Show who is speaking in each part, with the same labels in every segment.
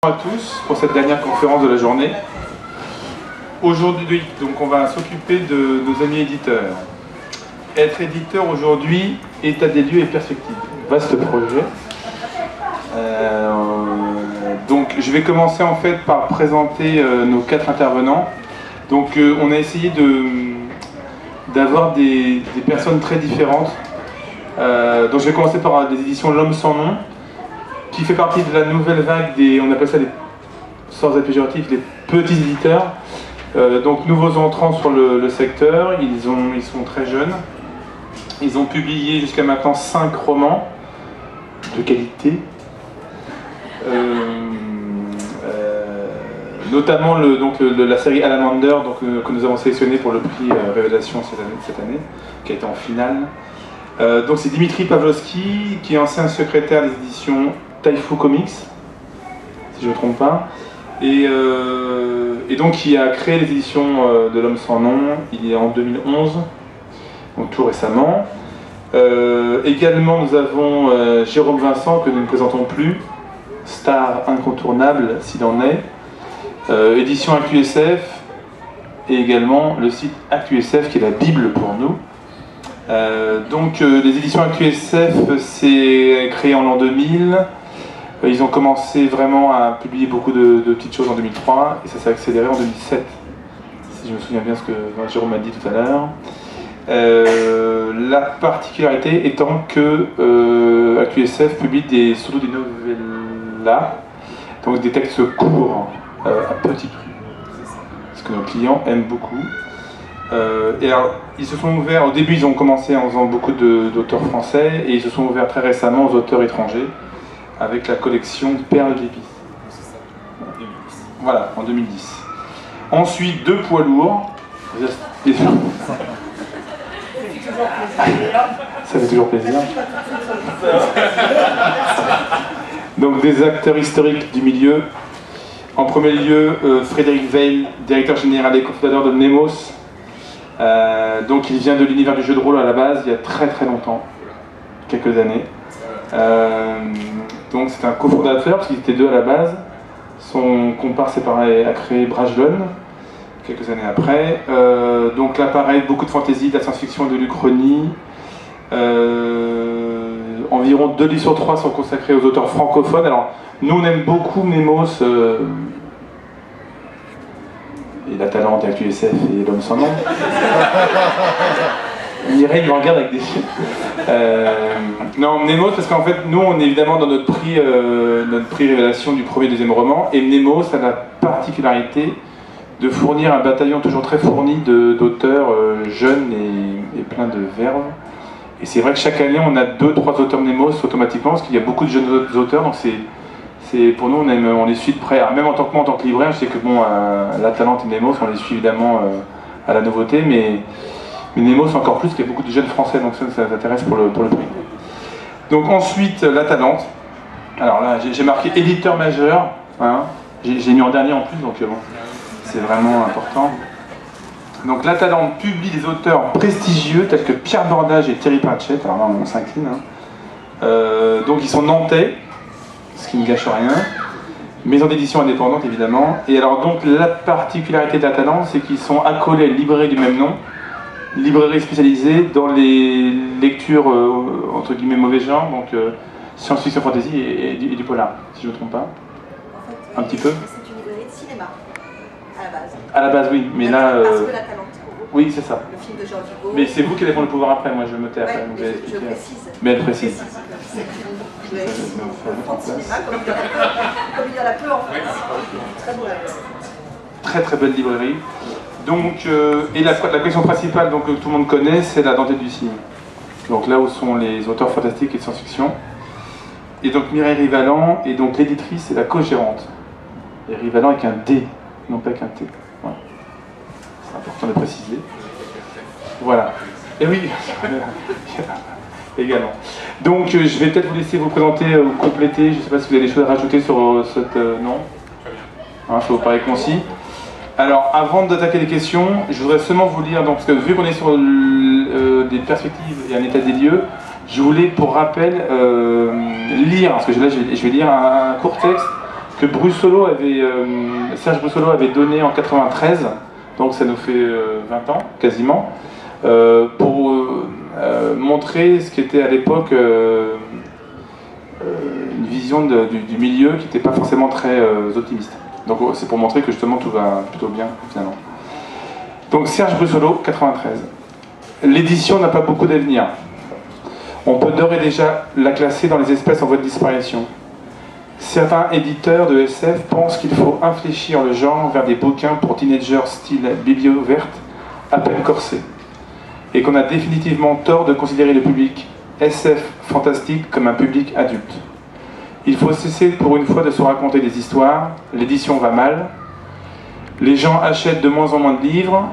Speaker 1: Bonjour à tous pour cette dernière conférence de la journée. Aujourd'hui, donc, on va s'occuper de nos amis éditeurs. Être éditeur aujourd'hui, état des lieux et perspective. Vaste projet. Donc je vais commencer en fait par présenter nos 4 intervenants. Donc on a essayé d'avoir des personnes très différentes. Donc je vais commencer par des éditions L'Homme sans nom, qui fait partie de la nouvelle vague des, on appelle ça des, sans être péjoratif, des petits éditeurs. Donc nouveaux entrants sur le secteur, ils sont très jeunes. Ils ont publié jusqu'à maintenant 5 romans de qualité. Notamment la série Alamander que nous avons sélectionné pour le prix Révélation cette année, qui a été en finale. Donc c'est Dimitri Pavlovski, qui est ancien secrétaire des éditions Taifu Comics, si je ne me trompe pas, et donc qui a créé les éditions de L'Homme sans nom, il est en 2011, donc tout récemment. Également nous avons Jérôme Vincent, que nous ne présentons plus, star incontournable s'il en est, édition AQSF, et également le site AQSF qui est la Bible pour nous. Les éditions AQSF, c'est créé en l'an 2000. Ils ont commencé vraiment à publier beaucoup de petites choses en 2003 et ça s'est accéléré en 2007, si je me souviens bien ce que Jérôme m'a dit tout à l'heure. La particularité étant que AQSF publie surtout des novellas, donc des textes courts à petit prix, ce que nos clients aiment beaucoup. Et alors, ils se sont ouverts, au début ils ont commencé en faisant beaucoup d'auteurs français et ils se sont ouverts très récemment aux auteurs étrangers avec la collection Perles d'épices. Voilà, en 2010. Ensuite, 2 poids lourds. Ça fait toujours plaisir. Donc des acteurs historiques du milieu. En premier lieu, Frédéric Weil, directeur général et cofondateur de Nemos. Donc il vient de l'univers du jeu de rôle à la base, il y a très très longtemps, quelques années. Donc c'est un cofondateur, parce qu'ils étaient 2 à la base. Son comparse séparé a créé Brajlon, quelques années après. Donc là pareil, beaucoup de fantasy, de la science-fiction et de l'Uchronie. Environ 2 livres sur 3 sont consacrés aux auteurs francophones. Alors nous on aime beaucoup Nemos, et La Talente, et AQSF et L'Homme sans nom. Mireille me regarde avec des yeux. Non, Nemos, parce qu'en fait, nous, on est évidemment dans notre prix Révélation du premier et deuxième roman, et Nemos a la particularité de fournir un bataillon toujours très fourni d'auteurs jeunes et plein de verve. Et c'est vrai que chaque année, on a 2-3 auteurs Nemos automatiquement, parce qu'il y a beaucoup de jeunes auteurs, donc pour nous, on les suit de près. Alors, même en tant que moi, en tant que libraire, je sais que bon, La Talente et Nemos, on les suit évidemment à la nouveauté, mais Nemos encore plus, qu'il y a beaucoup de jeunes français, donc ça intéresse pour le prix. Donc ensuite, La Talente. Alors là, j'ai marqué éditeur majeur, hein. J'ai mis en dernier en plus, donc bon, c'est vraiment important. Donc La Talente publie des auteurs prestigieux tels que Pierre Bordage et Thierry Pratchett, alors là on s'incline. Hein. Donc ils sont nantais, ce qui ne gâche rien. Maison d'édition indépendante évidemment. Et alors donc la particularité de La Talente, c'est qu'ils sont accolés à une librairie du même nom, librairie spécialisée dans les lectures entre guillemets mauvais genre, donc science-fiction, fantasy et du polar, si je ne me trompe pas.
Speaker 2: En fait,
Speaker 1: un petit peu.
Speaker 2: C'est une librairie de cinéma, à la base.
Speaker 1: À la base, oui, mais là...
Speaker 2: Parce que La Talente,
Speaker 1: oui, c'est ça.
Speaker 2: le film de Georges Hugo.
Speaker 1: Mais c'est vous qui allez prendre le pouvoir après, moi je me tais après.
Speaker 2: Ouais,
Speaker 1: donc
Speaker 2: mais
Speaker 1: vous allez
Speaker 2: je
Speaker 1: expliquer.
Speaker 2: précise.
Speaker 1: Mais elle précise.
Speaker 2: Je vais fond de cinéma, comme il y en a peu en France. Très beau.
Speaker 1: Très très belle librairie. Donc, et la collection principale donc, que tout le monde connaît, c'est La Dentelle du Cygne. Donc là où sont les auteurs fantastiques et de science-fiction. Et donc Mireille Rivalan est donc l'éditrice et la co-gérante. Et Rivalan avec un D, non pas qu'un T. Voilà. C'est important de préciser. Voilà. Et oui, également. Donc je vais peut-être vous laisser vous présenter ou compléter. Je ne sais pas si vous avez des choses à rajouter sur cette... non, hein, ça vous paraît concis. Alors, avant d'attaquer les questions, je voudrais seulement vous lire, donc, parce que vu qu'on est sur des perspectives et un état des lieux, je voulais, pour rappel, lire, parce que là, je vais lire un court texte que Serge Brussolo avait donné en 93, donc ça nous fait 20 ans quasiment, pour montrer ce qui était à l'époque une vision du milieu qui n'était pas forcément très optimiste. Donc c'est pour montrer que justement tout va plutôt bien finalement. Donc Serge Brussolo, 93. L'édition n'a pas beaucoup d'avenir. On peut d'ores et déjà la classer dans les espèces en voie de disparition. Certains éditeurs de SF pensent qu'il faut infléchir le genre vers des bouquins pour teenagers style biblio verte, à peine corsés. Et qu'on a définitivement tort de considérer le public SF fantastique comme un public adulte. Il faut cesser pour une fois de se raconter des histoires, l'édition va mal, les gens achètent de moins en moins de livres,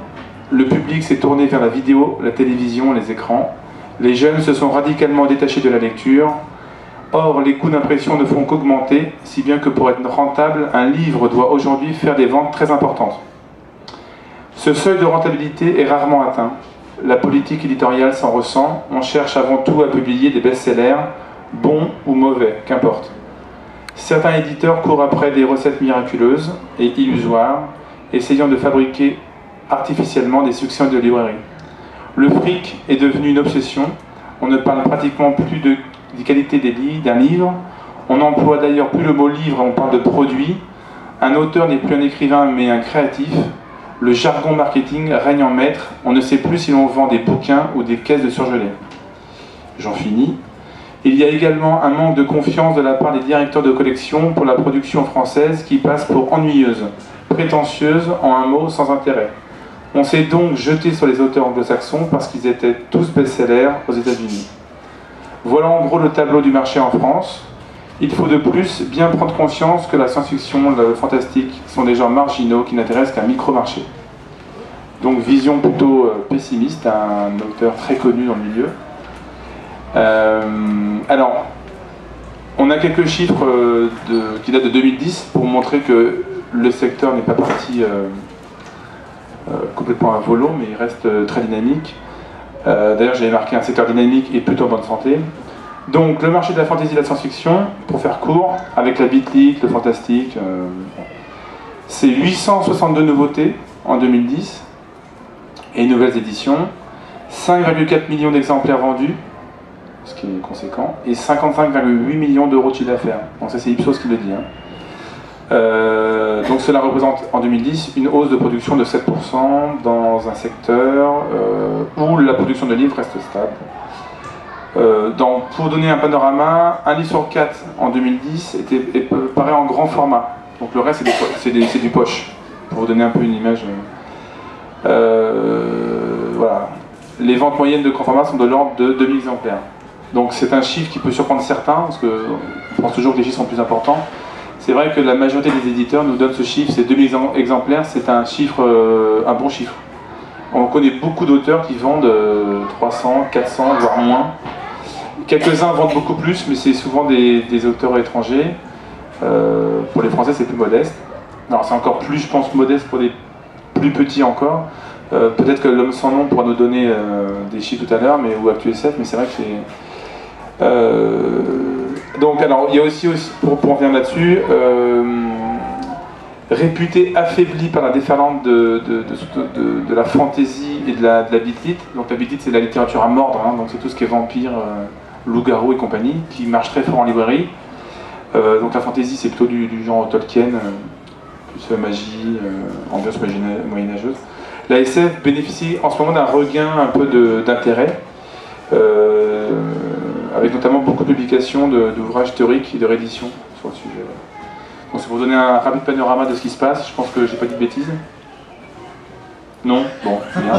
Speaker 1: le public s'est tourné vers la vidéo, la télévision, les écrans, les jeunes se sont radicalement détachés de la lecture. Or, les coûts d'impression ne font qu'augmenter, si bien que pour être rentable, un livre doit aujourd'hui faire des ventes très importantes. Ce seuil de rentabilité est rarement atteint. La politique éditoriale s'en ressent. On cherche avant tout à publier des best-sellers, bons ou mauvais, qu'importe. Certains éditeurs courent après des recettes miraculeuses et illusoires, essayant de fabriquer artificiellement des succès de librairie. Le fric est devenu une obsession. On ne parle pratiquement plus des qualités d'un livre. On n'emploie d'ailleurs plus le mot livre, on parle de produit. Un auteur n'est plus un écrivain mais un créatif. Le jargon marketing règne en maître. On ne sait plus si l'on vend des bouquins ou des caisses de surgelés. J'en finis. Il y a également un manque de confiance de la part des directeurs de collection pour la production française qui passe pour ennuyeuse, prétentieuse, en un mot, sans intérêt. On s'est donc jeté sur les auteurs anglo-saxons parce qu'ils étaient tous best-sellers aux États-Unis. Voilà en gros le tableau du marché en France. Il faut de plus bien prendre conscience que la science-fiction, le fantastique sont des genres marginaux qui n'intéressent qu'un micro-marché. Donc vision plutôt pessimiste, un auteur très connu dans le milieu. Alors, on a quelques chiffres qui datent de 2010 pour montrer que le secteur n'est pas parti complètement à volo, mais il reste très dynamique. D'ailleurs, j'avais marqué un secteur dynamique et plutôt en bonne santé. Donc, le marché de la fantasy et de la science-fiction, pour faire court, avec la Beat League, le fantastique, c'est 862 nouveautés en 2010 et nouvelles éditions, 5,4 millions d'exemplaires vendus, ce qui est conséquent, et 55,8 millions d'euros de chiffre d'affaires. Donc ça c'est Ipsos qui le dit. Donc cela représente en 2010 une hausse de production de 7% dans un secteur où la production de livres reste stable. Pour donner un panorama, un livre sur 4 en 2010 paraît en grand format. Donc le reste c'est du poche, pour vous donner un peu une image. Voilà. Les ventes moyennes de grand format sont de l'ordre de 2000 exemplaires. Donc c'est un chiffre qui peut surprendre certains, parce qu'on pense toujours que les chiffres sont plus importants. C'est vrai que la majorité des éditeurs nous donnent ce chiffre, c'est 2000 exemplaires, c'est un chiffre, un bon chiffre. On connaît beaucoup d'auteurs qui vendent 300, 400, voire moins. Quelques-uns vendent beaucoup plus, mais c'est souvent des auteurs étrangers. Pour les Français, c'est plus modeste. Alors c'est encore plus, je pense, modeste pour les plus petits encore. Peut-être que l'homme sans nom pourra nous donner des chiffres tout à l'heure, ou ActuSF, mais c'est vrai que c'est... donc, alors, il y a aussi pour revenir là-dessus, réputé affaibli par la déferlante de la fantasy et de la beat lit. Donc la beat lit, c'est la littérature à mordre, hein, donc c'est tout ce qui est vampire, loup-garou et compagnie, qui marche très fort en librairie. Donc la fantasy, c'est plutôt du genre Tolkien, plus magie, ambiance moyenâgeuse. La SF bénéficie en ce moment d'un regain un peu d'intérêt, avec notamment beaucoup de publications d'ouvrages théoriques et de rééditions sur le sujet. Donc c'est pour donner un rapide panorama de ce qui se passe. Je pense que j'ai pas dit de bêtises. Non ? Bon, c'est bien.